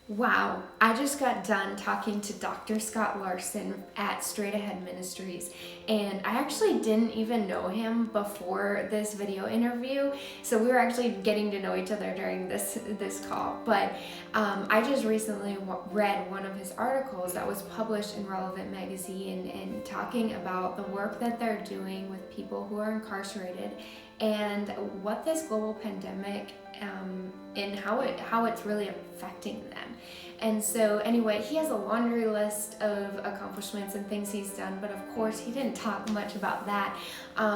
Wow, I just got done talking to Dr. Scott Larson at Straight Ahead Ministries, and I actually didn't even know him before this video interview. So we were actually getting to know each other during this call. But I just recently read one of his articles that was published in Relevant Magazine, and talking about the work that they're doing with people who are incarcerated and what this global pandemic and how it's really affecting them. And so anyway, he has a laundry list of accomplishments and things he's done, but of course he didn't talk much about that.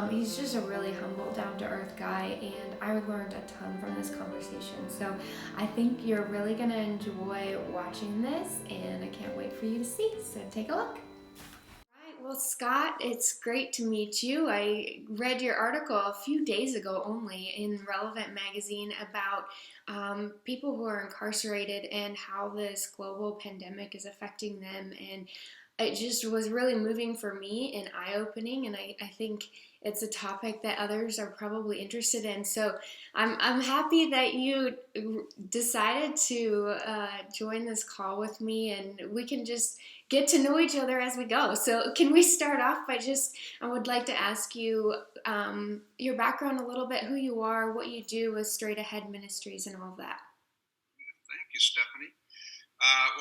He's just a really humble, down-to-earth guy, and I learned a ton from this conversation. So I think you're really gonna enjoy watching this, and I can't wait for you to see. So take a look. Right. Well, Scott, it's great to meet you. I read your article a few days ago only in Relevant Magazine about people who are incarcerated and how this global pandemic is affecting them. And it just was really moving for me and eye-opening. And I think it's a topic that others are probably interested in. So I'm happy that you decided to join this call with me, and we can just get to know each other as we go. So, can we start off by I would like to ask you your background a little bit, who you are, what you do with Straight Ahead Ministries, and all of that. Thank you, Stephanie.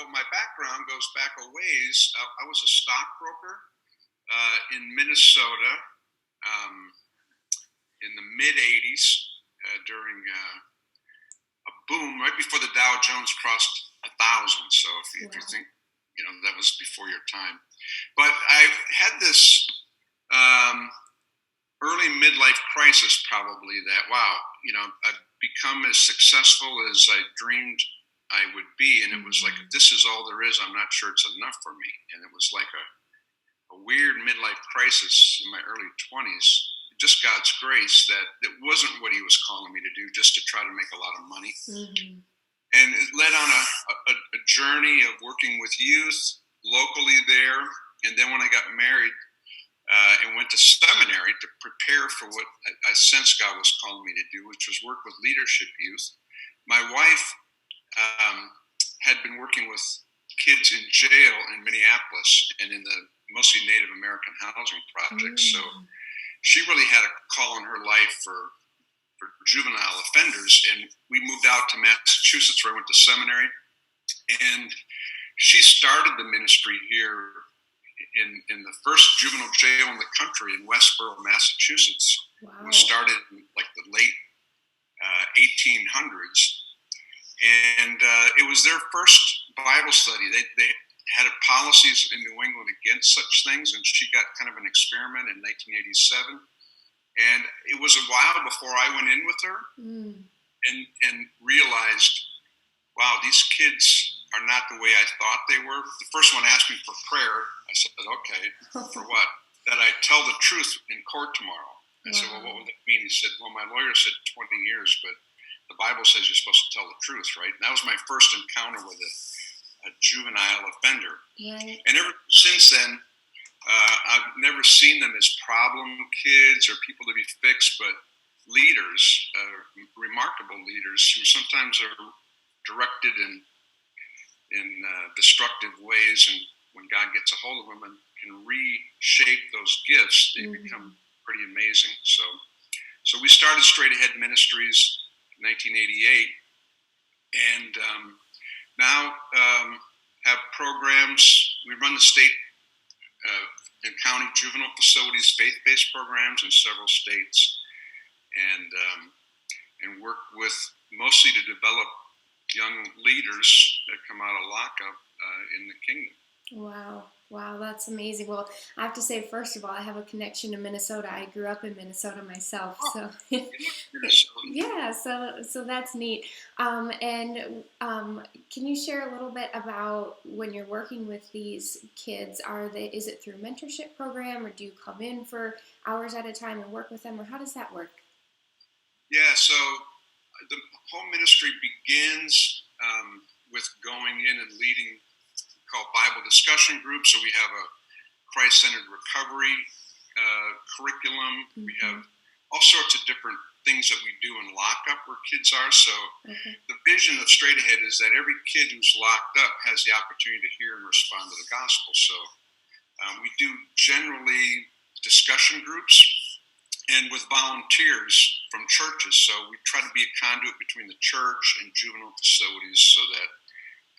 Well, my background goes back a ways. I was a stockbroker in Minnesota um, in the mid 80s during a boom right before the Dow Jones crossed 1,000. So if you think, that was before your time. But I had this um, early midlife crisis, probably, that, wow, I've become as successful as I dreamed I would be. And it was like, if this is all there is, I'm not sure it's enough for me. And it was like a weird midlife crisis in my early 20s. Just God's grace that it wasn't what he was calling me to do, just to try to make a lot of money. Mm-hmm. And it led on a journey of working with youth locally there. And then when I got married and went to seminary to prepare for what I sensed God was calling me to do, which was work with leadership youth, my wife had been working with kids in jail in Minneapolis and in the mostly Native American housing projects. So she really had a call in her life for juvenile offenders. And we moved out to Massachusetts, where I went to seminary. And she started the ministry here in the first juvenile jail in the country in Westboro, Massachusetts. Wow. It was started in like the late 1800s. And it was their first Bible study. They had policies in New England against such things, and she got kind of an experiment in 1987. And it was a while before I went in with her and realized, wow, these kids are not the way I thought they were. The first one asked me for prayer. I said, okay, for what? That I tell the truth in court tomorrow. I said, well, what would that mean? He said, well, my lawyer said 20 years, but the Bible says you're supposed to tell the truth, right? And that was my first encounter with a juvenile offender. Right. And ever since then, I've never seen them as problem kids or people to be fixed, but leaders, remarkable leaders who sometimes are directed in destructive ways, and when God gets a hold of them and can reshape those gifts, they become pretty amazing. So we started Straight Ahead Ministries in 1988, and now have programs. We run the state and county juvenile facilities, faith-based programs in several states, and work with mostly to develop young leaders that come out of lockup in the kingdom. Wow, that's amazing. Well, I have to say, first of all, I have a connection to Minnesota. I grew up in Minnesota myself, so yeah, so that's neat. And can you share a little bit about when you're working with these kids? Is it through a mentorship program, or do you come in for hours at a time and work with them, or how does that work? Yeah, so the whole ministry begins with going in and leading called Bible discussion groups. So we have a Christ-centered recovery curriculum. We have all sorts of different things that we do in lockup where kids are. So the vision of Straight Ahead is that every kid who's locked up has the opportunity to hear and respond to the gospel. So we do generally discussion groups and with volunteers from churches. So we try to be a conduit between the church and juvenile facilities so that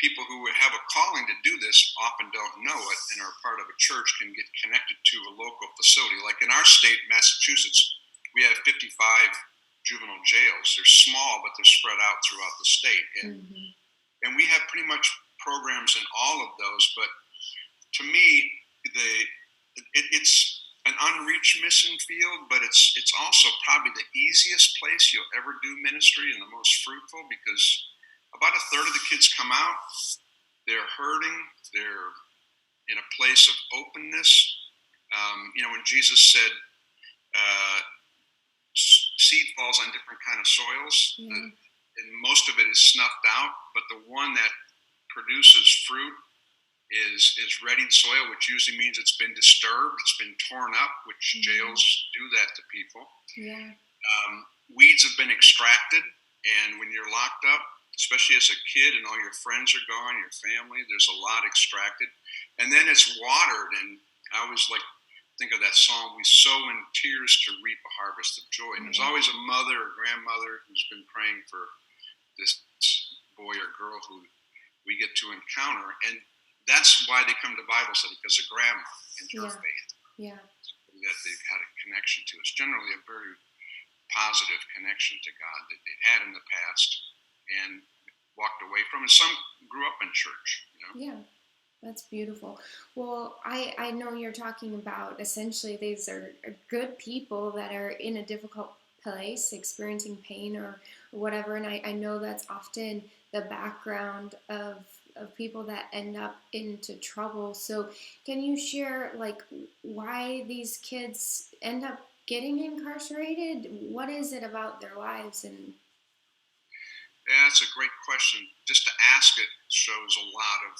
people who have a calling to do this often don't know it and are part of a church can get connected to a local facility. Like in our state, Massachusetts, we have 55 juvenile jails. They're small, but they're spread out throughout the state. And we have pretty much programs in all of those. But to me, it's an unreached mission field, but it's also probably the easiest place you'll ever do ministry and the most fruitful, because about a third of the kids come out, they're hurting, they're in a place of openness. When Jesus said seed falls on different kind of soils, and most of it is snuffed out, but the one that produces fruit is readied soil, which usually means it's been disturbed, it's been torn up, which jails do that to people. Weeds have been extracted, and when you're locked up, especially as a kid and all your friends are gone, your family, there's a lot extracted. And then it's watered, and I always think of that psalm, we sow in tears to reap a harvest of joy. And there's always a mother or grandmother who's been praying for this boy or girl who we get to encounter. And that's why they come to Bible study, because of grandma and her faith. That they've had a connection to. It's generally a very positive connection to God that they've had in the past and walked away from. And some grew up in church, Yeah, that's beautiful. Well, I know you're talking about essentially these are good people that are in a difficult place, experiencing pain or whatever. And I know that's often the background of people that end up into trouble. So can you share why these kids end up getting incarcerated? What is it about their lives? And yeah, that's a great question. Just to ask it shows a lot of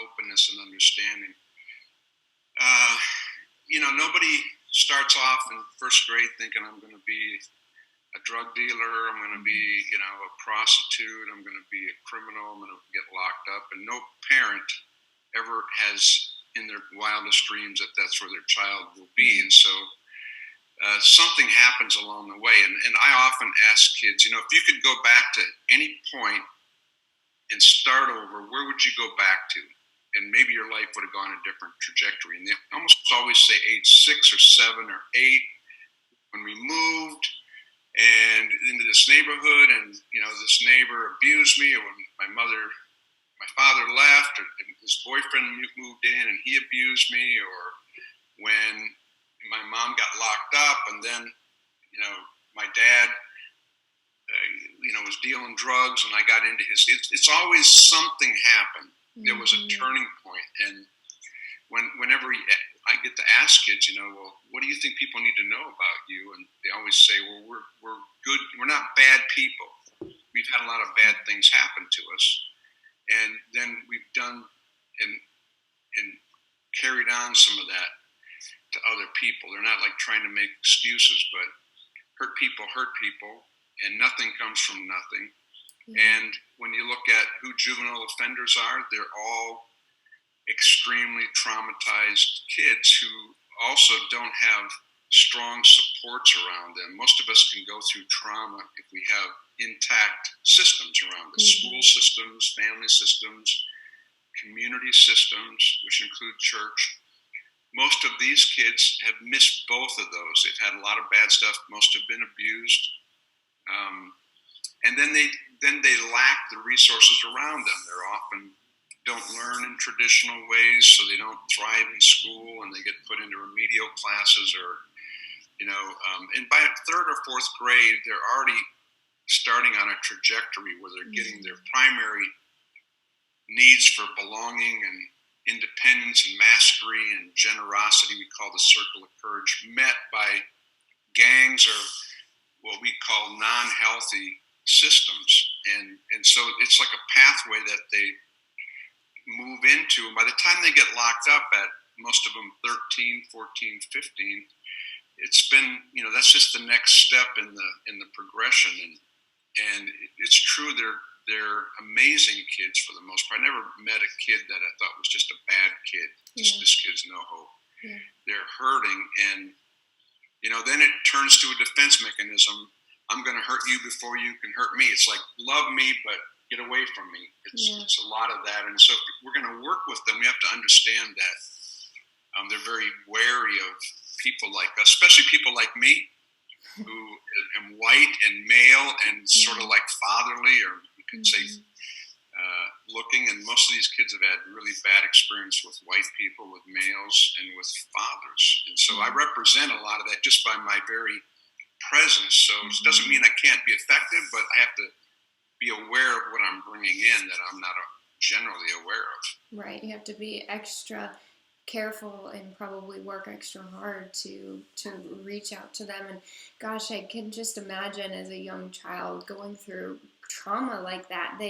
openness and understanding. Nobody starts off in first grade thinking I'm going to be a drug dealer, I'm going to be, a prostitute, I'm going to be a criminal, I'm going to get locked up. And no parent ever has in their wildest dreams that that's where their child will be. And so something happens along the way. And I often ask kids, if you could go back to any point and start over, where would you go back to? And maybe your life would have gone a different trajectory. And they almost always say age 6 or 7 or 8 when we moved and into this neighborhood, and this neighbor abused me, or when my father left, or his boyfriend moved in and he abused me, or when my mom got locked up, and then my dad was dealing drugs, and I got into his. It's always something happened. There was a turning point, and whenever I get to ask kids, well, what do you think people need to know about you? And they always say, well, we're good. We're not bad people. We've had a lot of bad things happen to us, and then we've done and carried on some of that to other people. They're not trying to make excuses, but hurt people, and nothing comes from nothing. And when you look at who juvenile offenders are, they're all extremely traumatized kids who also don't have strong supports around them. Most of us can go through trauma if we have intact systems around us, school systems, family systems, community systems, which include church. Most of these kids have missed both of those. They've had a lot of bad stuff. Most have been abused. And then they lack the resources around them. They're often don't learn in traditional ways, so they don't thrive in school, and they get put into remedial classes, or and by third or fourth grade, they're already starting on a trajectory where they're getting their primary needs for belonging and independence and mastery and generosity, we call the circle of courage, met by gangs or what we call non-healthy systems. And so it's like a pathway that they move into. And by the time they get locked up at most of them 13, 14, 15, it's been, that's just the next step in the progression, and it's true. They're amazing kids for the most part. I never met a kid that I thought was just a bad kid. Just this kid's no hope. Yeah. They're hurting, and then it turns to a defense mechanism. I'm going to hurt you before you can hurt me. It's like, love me, but get away from me. It's a lot of that, and so if we're going to work with them, we have to understand that they're very wary of people like us, especially people like me, who am white and male and sort of like fatherly, or you could say looking. And most of these kids have had really bad experience with white people, with males, and with fathers. And so I represent a lot of that just by my very presence. So it doesn't mean I can't be effective, but I have to be aware of what I'm bringing in that I'm not generally aware of. Right. You have to be extra careful and probably work extra hard to reach out to them. And gosh, I can just imagine as a young child going through trauma like that.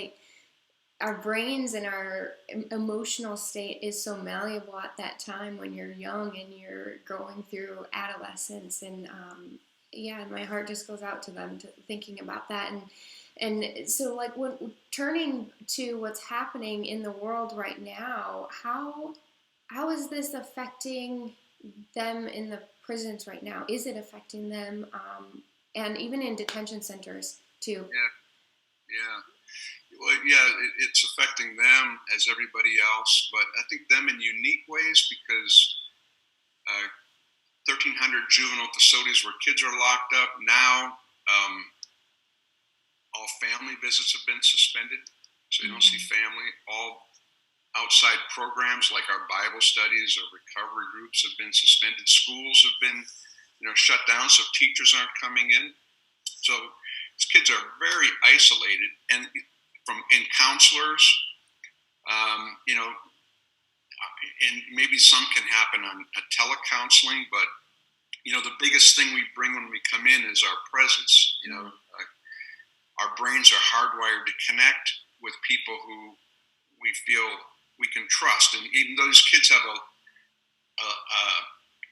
Our brains and our emotional state is so malleable at that time when you're young and you're going through adolescence. And my heart just goes out to them, thinking about that. And so, like, when turning to what's happening in the world right now, how is this affecting them in the prisons right now? Is it affecting them, and even in detention centers too? Yeah. Well, it's affecting them as everybody else, but I think them in unique ways, because 1,300 juvenile facilities where kids are locked up now. All family visits have been suspended, so you don't see family. All outside programs like our Bible studies or recovery groups have been suspended. Schools have been, shut down, so teachers aren't coming in. So these kids are very isolated, and in counselors, and maybe some can happen on a telecounseling, but the biggest thing we bring when we come in is our presence. Our brains are hardwired to connect with people who we feel we can trust, and even though these kids have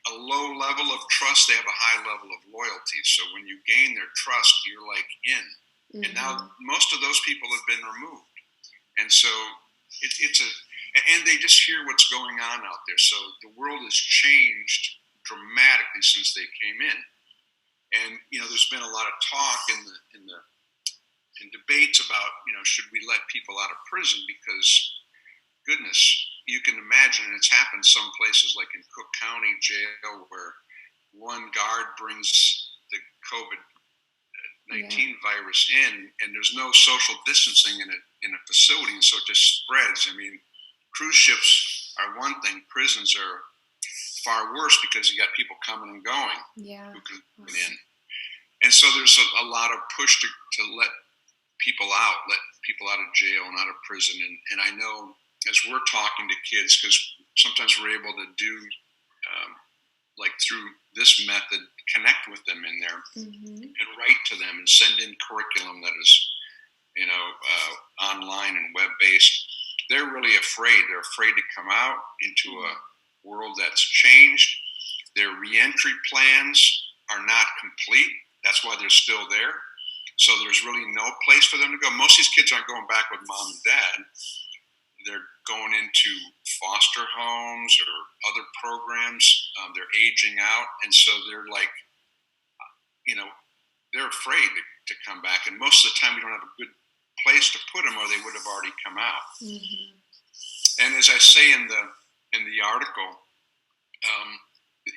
a low level of trust, they have a high level of loyalty. So when you gain their trust, you're like in. And now most of those people have been removed, and so and they just hear what's going on out there. So the world has changed dramatically since they came in, and there's been a lot of talk in debates about should we let people out of prison, because goodness, you can imagine, and it's happened some places like in Cook County Jail, where one guard brings the COVID-19 virus in, and there's no social distancing in a facility, and so it just spreads. I mean, cruise ships are one thing; prisons are far worse, because you got people coming and going who can come in, and so there's a lot of push to let people out of jail and out of prison. And I know, as we're talking to kids, because sometimes we're able to do like through this method, connect with them in there and write to them and send in curriculum that is online and web-based. They're really afraid. They're afraid to come out into a world that's changed. Their reentry plans are not complete. That's why they're still there. So there's really no place for them to go. Most of these kids aren't going back with mom and dad. They're going into foster homes or other programs. They're aging out. And so they're like, they're afraid to come back. And most of the time we don't have a good place to put them, or they would have already come out. And as I say in the article,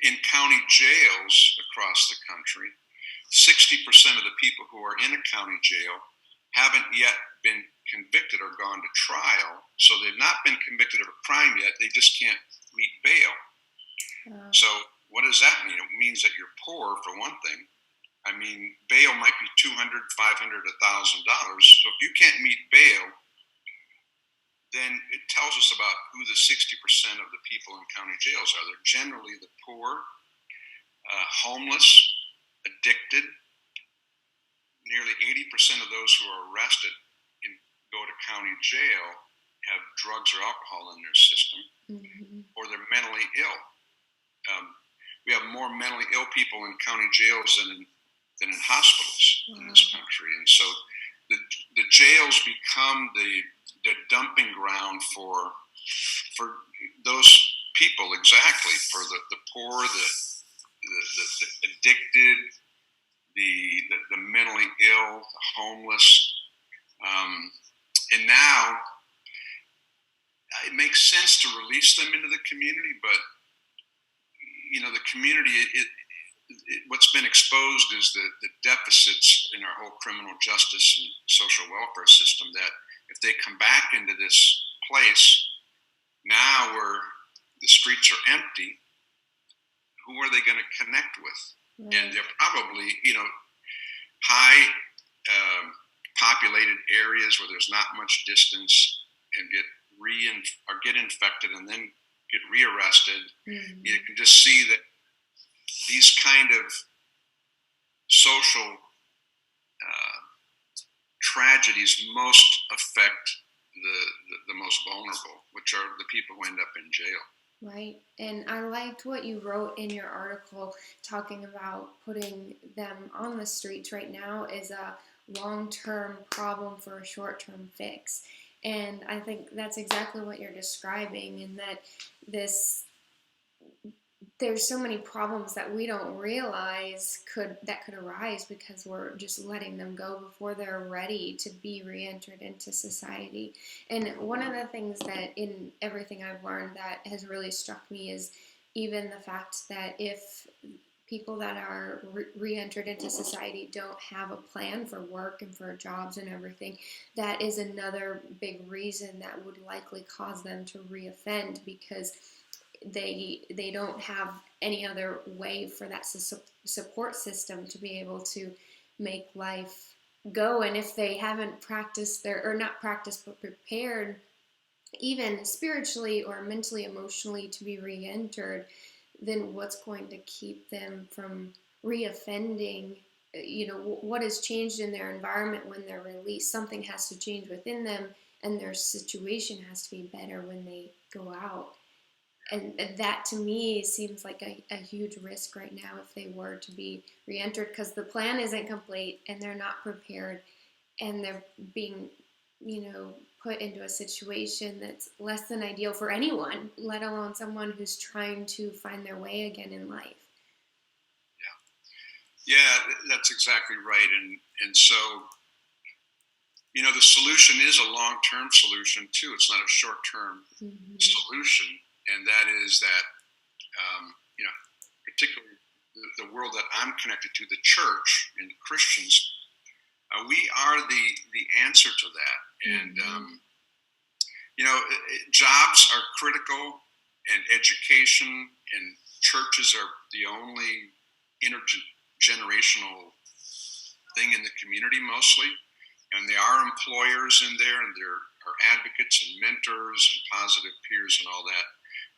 in county jails across the country, 60% of the people who are in a county jail haven't yet been convicted or gone to trial. So they've not been convicted of a crime yet. They just can't meet bail. So what does that mean? It means that you're poor, for one thing. I mean, bail might be $200, $500, $1,000. So if you can't meet bail, then it tells us about who the 60% of the people in county jails are. They're generally the poor, homeless, addicted. Nearly 80% of those who are arrested and go to county jail have drugs or alcohol in their system, or they're mentally ill. we have more mentally ill people in county jails than in hospitals in this country. And so the jails become the dumping ground for those people, exactly, for the poor, the addicted, the mentally ill, the homeless. And now it makes sense to release them into the community, but the community, what's been exposed is the deficits in our whole criminal justice and social welfare system, that if they come back into this place now where the streets are empty, who are they going to connect with? Right. And they're probably, high populated areas where there's not much distance, and get infected and then get rearrested. Mm-hmm. You can just see that these kind of social tragedies most affect the most vulnerable, which are the people who end up in jail. Right. And I liked what you wrote in your article talking about putting them on the streets right now is a long-term problem for a short-term fix. And I think that's exactly what you're describing, in that there's so many problems that we don't realize could arise because we're just letting them go before they're ready to be re-entered into society. And one of the things that in everything I've learned that has really struck me is even the fact that if people that are re-entered into society don't have a plan for work and for jobs and everything, that is another big reason that would likely cause them to re-offend, because they don't have any other way for that support system to be able to make life go. And if they haven't practiced not practiced but prepared, even spiritually or mentally, emotionally, to be re-entered, then what's going to keep them from re-offending? What has changed in their environment when they're released? Something has to change within them, and their situation has to be better when they go out. And that, to me, seems like a huge risk right now if they were to be re-entered, because the plan isn't complete and they're not prepared, and they're being, put into a situation that's less than ideal for anyone, let alone someone who's trying to find their way again in life. Yeah, that's exactly right. And so, the solution is a long-term solution too. It's not a short-term solution. And that is that, particularly the world that I'm connected to, the church and Christians, we are the answer to that. And, jobs are critical, and education, and churches are the only intergenerational thing in the community mostly. And there are employers in there, and there are advocates and mentors and positive peers and all that.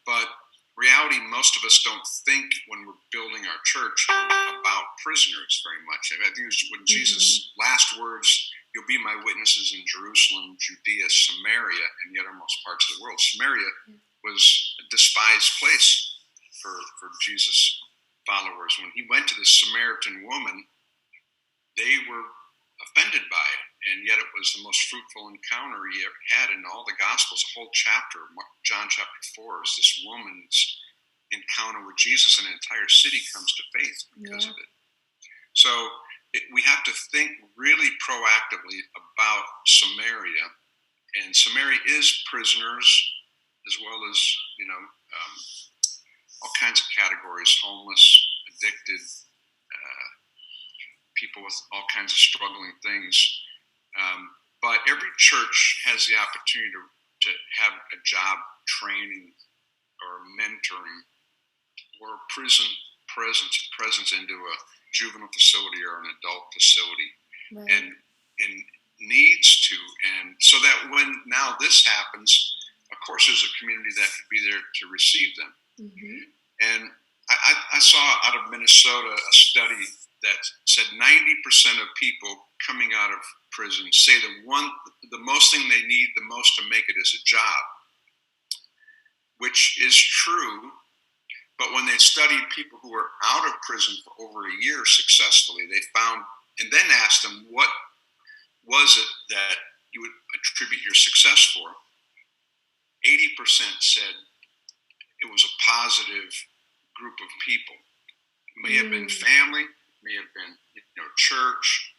But reality, most of us don't think when we're building our church about prisoners very much. I think it was when Jesus' last words, "You'll be my witnesses in Jerusalem, Judea, Samaria, and the uttermost parts of the world." Samaria was a despised place for Jesus' followers. When he went to the Samaritan woman, they were offended by it. And yet it was the most fruitful encounter he ever had in all the Gospels. A whole chapter, John chapter 4, is this woman's encounter with Jesus, and an entire city comes to faith because of it. So we have to think really proactively about Samaria. And Samaria is prisoners, as well as, all kinds of categories: homeless, addicted, people with all kinds of struggling things. But every church has the opportunity to have a job training or mentoring or presence into a juvenile facility or an adult facility, right. and needs to. And so that when now this happens, of course there's a community that could be there to receive them. And I saw out of Minnesota a study that said 90% of people coming out of prison say the most thing they need the most to make it is a job, which is true. But when they studied people who were out of prison for over a year successfully, they found, and then asked them, what was it that you would attribute your success for? 80% said it was a positive group of people. It may have been family, may have been church.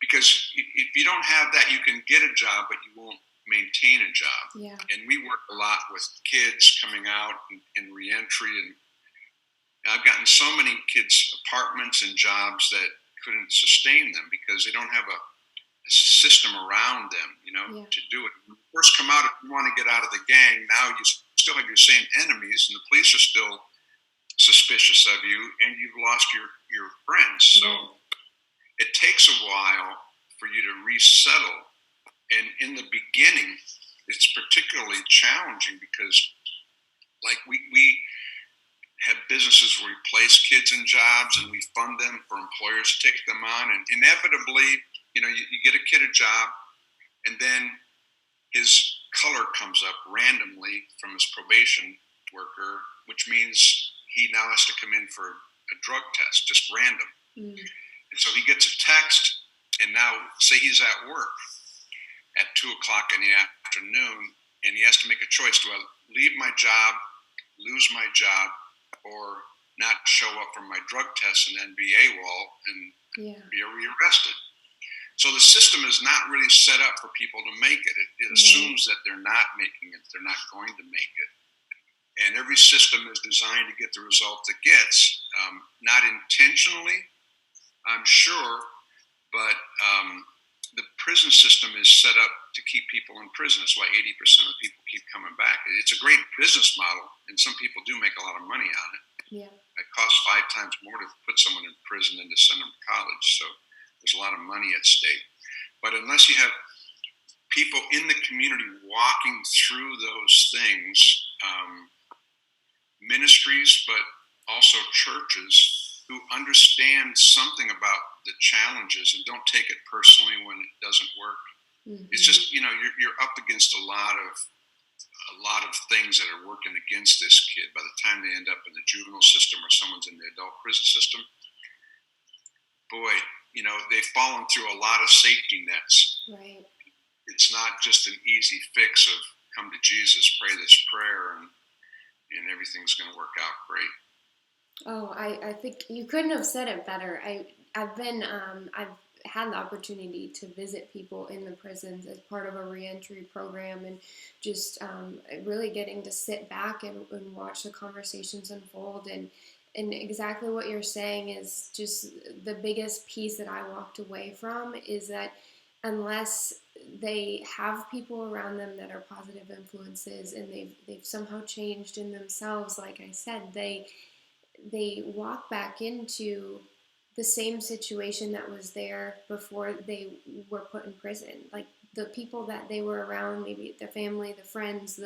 Because if you don't have that, you can get a job, but you won't maintain a job. Yeah. And we work a lot with kids coming out in reentry, and I've gotten so many kids apartments and jobs that couldn't sustain them because they don't have a system around them, to do it. When you first come out, if you want to get out of the gang, now you still have your same enemies, and the police are still suspicious of you, and you've lost your friends. So it takes a while for you to resettle. And in the beginning, it's particularly challenging because, like, we have businesses where we place kids in jobs and we fund them for employers to take them on. And inevitably, you get a kid a job, and then his color comes up randomly from his probation worker, which means he now has to come in for a drug test, just random. And so he gets a text, and now say he's at work at 2:00 in the afternoon, and he has to make a choice. Do I leave my job, lose my job, or not show up for my drug test and then be AWOL and be rearrested? So the system is not really set up for people to make it. It assumes that they're not making it. They're not going to make it. And every system is designed to get the result it gets, not intentionally, I'm sure, but the prison system is set up to keep people in prison. That's why 80% of people keep coming back. It's a great business model, and some people do make a lot of money on it. Yeah. It costs 5 times more to put someone in prison than to send them to college, so there's a lot of money at stake. But unless you have people in the community walking through those things, ministries, but also churches who understand something about the challenges and don't take it personally when it doesn't work. It's just, you're up against a lot of things that are working against this kid. By the time they end up in the juvenile system or someone's in the adult prison system, boy, they've fallen through a lot of safety nets. Right. It's not just an easy fix of come to Jesus, pray this prayer, and everything's going to work out great. Oh, I think you couldn't have said it better. I've had the opportunity to visit people in the prisons as part of a reentry program, and just really getting to sit back and watch the conversations unfold. And exactly what you're saying is just the biggest piece that I walked away from is that unless they have people around them that are positive influences and they've somehow changed in themselves, like I said, they walk back into the same situation that was there before they were put in prison. Like the people that they were around, maybe the family, the friends,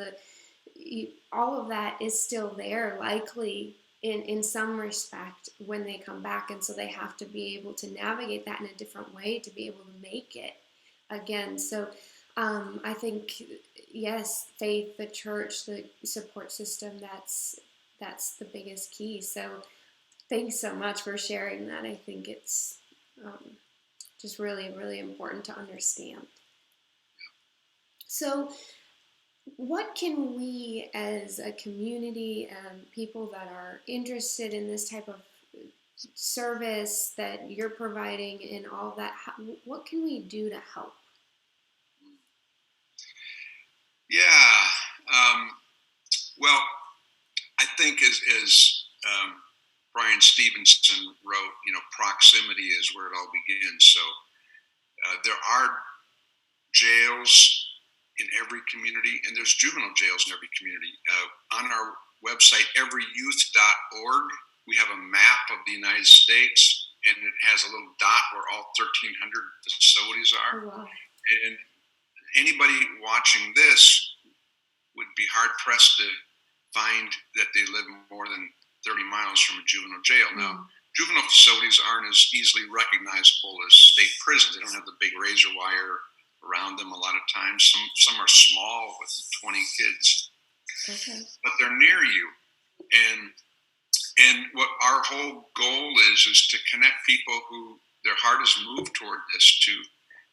all of that is still there, likely in some respect when they come back. And so they have to be able to navigate that in a different way to be able to make it again. So I think, yes, faith, the church, the support system, that's the biggest key. So thanks so much for sharing that. I think it's just really, really important to understand. So what can we as a community and people that are interested in this type of service that you're providing and all that, what can we do to help? Yeah. Well, I think as Brian Stevenson wrote, proximity is where it all begins. So there are jails in every community, and there's juvenile jails in every community. On our website, everyyouth.org, we have a map of the United States, and it has a little dot where all 1,300 facilities are. Oh, wow. And anybody watching this would be hard-pressed to find that they live more than 30 miles from a juvenile jail. Now, juvenile facilities aren't as easily recognizable as state prisons. They don't have the big razor wire around them a lot of times. Some are small with 20 kids. Okay. But they're near you. And And what our whole goal is to connect people who their heart is moved toward this to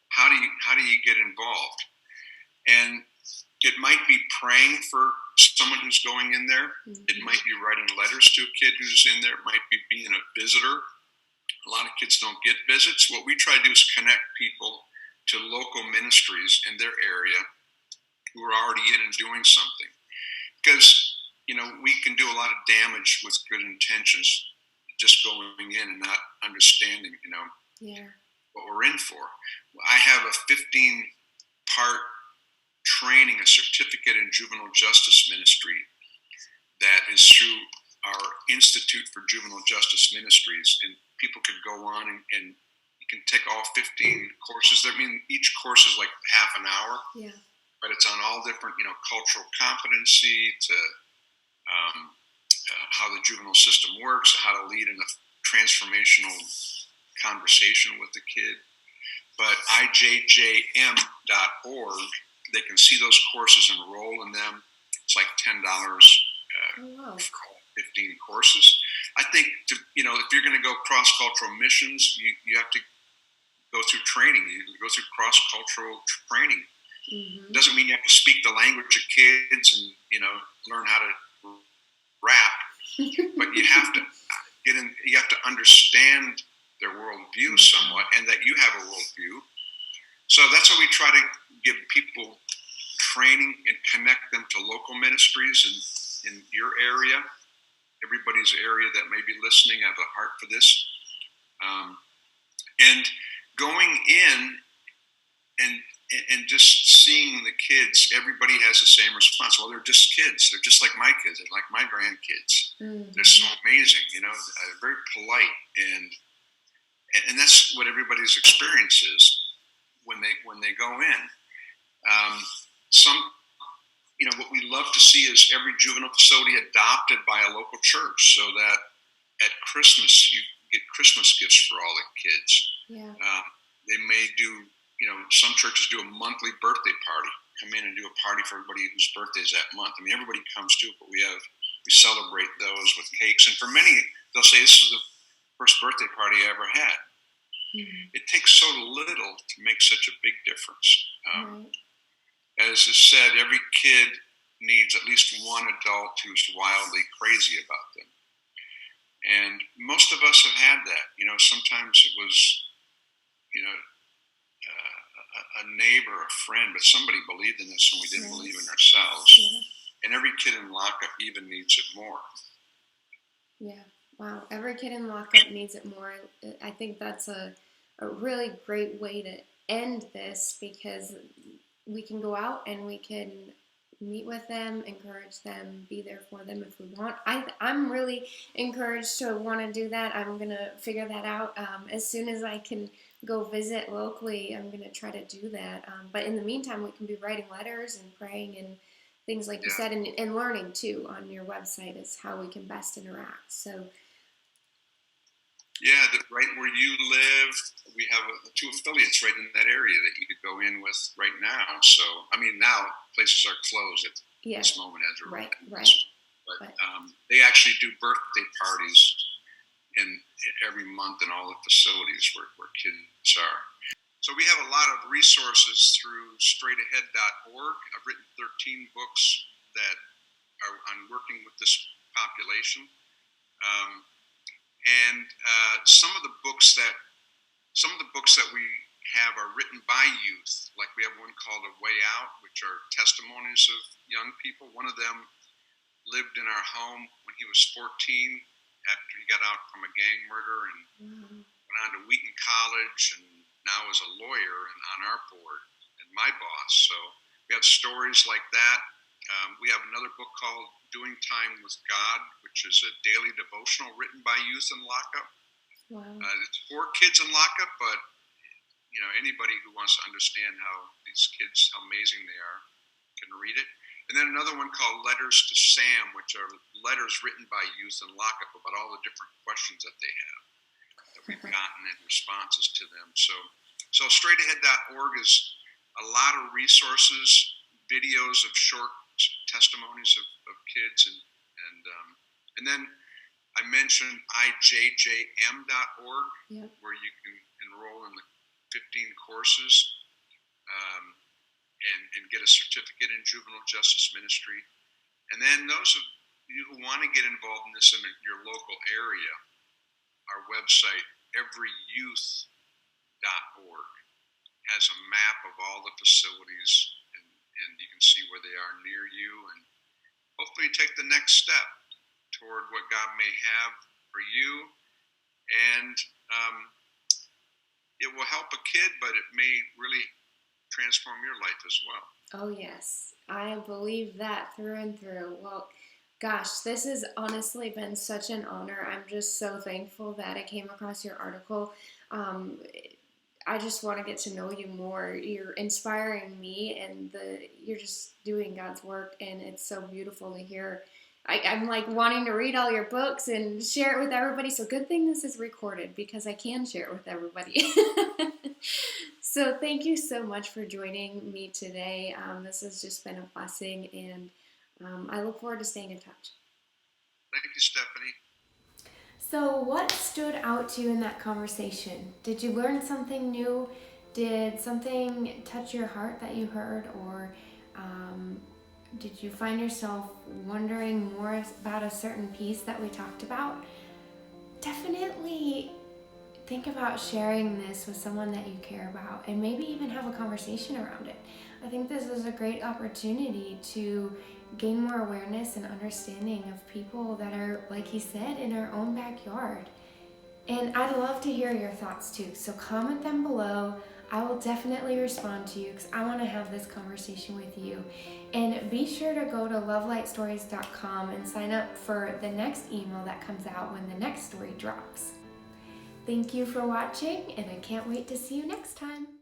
how do you get involved? And it might be praying for someone who's going in there. Mm-hmm. It might be writing letters to a kid who's in there. It might be being a visitor. A lot of kids don't get visits. What we try to do is connect people to local ministries in their area who are already in and doing something. Because, we can do a lot of damage with good intentions, just going in and not understanding, what we're in for. I have a 15-part training, a certificate in juvenile justice ministry that is through our Institute for Juvenile Justice Ministries, and people could go on and you can take all 15 courses. I mean, each course is like half an hour, but it's on all different, cultural competency to how the juvenile system works, how to lead in a transformational conversation with the kid. But ijjm.org, they can see those courses, enroll in them. It's like $10 for 15 courses. I think if you're going to go cross-cultural missions, you have to go through training. You go through cross-cultural training. Mm-hmm. It doesn't mean you have to speak the language of kids and learn how to rap, but you have to get in. You have to understand their worldview somewhat, and that you have a worldview. So that's how we try to give people training and connect them to local ministries in your area, everybody's area that may be listening, have a heart for this. And going in and just seeing the kids, everybody has the same response. Well, they're just kids. They're just like my kids. They're like my grandkids. Mm-hmm. They're so amazing, very polite. And that's what everybody's experience is when they go in. What we love to see is every juvenile facility adopted by a local church, so that at Christmas you get Christmas gifts for all the kids. Yeah. They may do, some churches do a monthly birthday party. Come in and do a party for everybody whose birthday is that month. I mean, everybody comes to it, but we celebrate those with cakes. And for many, they'll say, this is the first birthday party I ever had. Mm-hmm. It takes so little to make such a big difference. As is said, every kid needs at least one adult who's wildly crazy about them. And most of us have had that. Sometimes it was, a neighbor, a friend, but somebody believed in us and we didn't believe in ourselves. Yeah. And every kid in lockup even needs it more. Yeah. Wow. Every kid in lockup needs it more. I think that's a really great way to end this, because we can go out and we can meet with them, encourage them, be there for them if we want. I'm really encouraged to want to do that. I'm going to figure that out. As soon as I can go visit locally, I'm going to try to do that. But in the meantime, we can be writing letters and praying and things like you said, and learning too on your website is how we can best interact. So. Yeah, right where you live, we have 2 affiliates right in that area that you could go in with right now. So, now places are closed at this moment as we're right. But they actually do birthday parties every month in all the facilities where kids are. So we have a lot of resources through straightahead.org. I've written 13 books that are on working with this population. And some of the books that we have are written by youth. Like we have one called A Way Out, which are testimonies of young people. One of them lived in our home when he was 14 after he got out from a gang murder and went on to Wheaton College and now is a lawyer and on our board and my boss. So we have stories like that. We have another book called Doing Time with God, which is a daily devotional written by youth in lockup. Wow. It's for kids in lockup, but anybody who wants to understand how these kids, how amazing they are, can read it. And then another one called Letters to Sam, which are letters written by youth in lockup about all the different questions that they have that we've gotten and responses to them. So straightahead.org is a lot of resources, videos of short testimonies of kids, and then I mentioned ijjm.org, Yep. where you can enroll in the 15 courses and get a certificate in juvenile justice ministry. And then those of you who want to get involved in this in your local area, our website, everyyouth.org, has a map of all the facilities, and you can see where they are near you, and hopefully take the next step toward what God may have for you. And it will help a kid, but it may really transform your life as well. Oh, yes. I believe that through and through. Well, gosh, this has honestly been such an honor. I'm just so thankful that I came across your article. I just want to get to know you more. You're inspiring me, and you're just doing God's work, and it's so beautiful to hear. I'm like wanting to read all your books and share it with everybody. So good thing this is recorded because I can share it with everybody. So thank you so much for joining me today. This has just been a blessing, and I look forward to staying in touch. Thank you, Stephanie. So what stood out to you in that conversation? Did you learn something new? Did something touch your heart that you heard? Or did you find yourself wondering more about a certain piece that we talked about? Definitely think about sharing this with someone that you care about, and maybe even have a conversation around it. I think this is a great opportunity to gain more awareness and understanding of people that are, like he said, in our own backyard. And I'd love to hear your thoughts too, so comment them below. I will definitely respond to you because I want to have this conversation with you. And be sure to go to lovelightstories.com and sign up for the next email that comes out when the next story drops. Thank you for watching, and I can't wait to see you next time.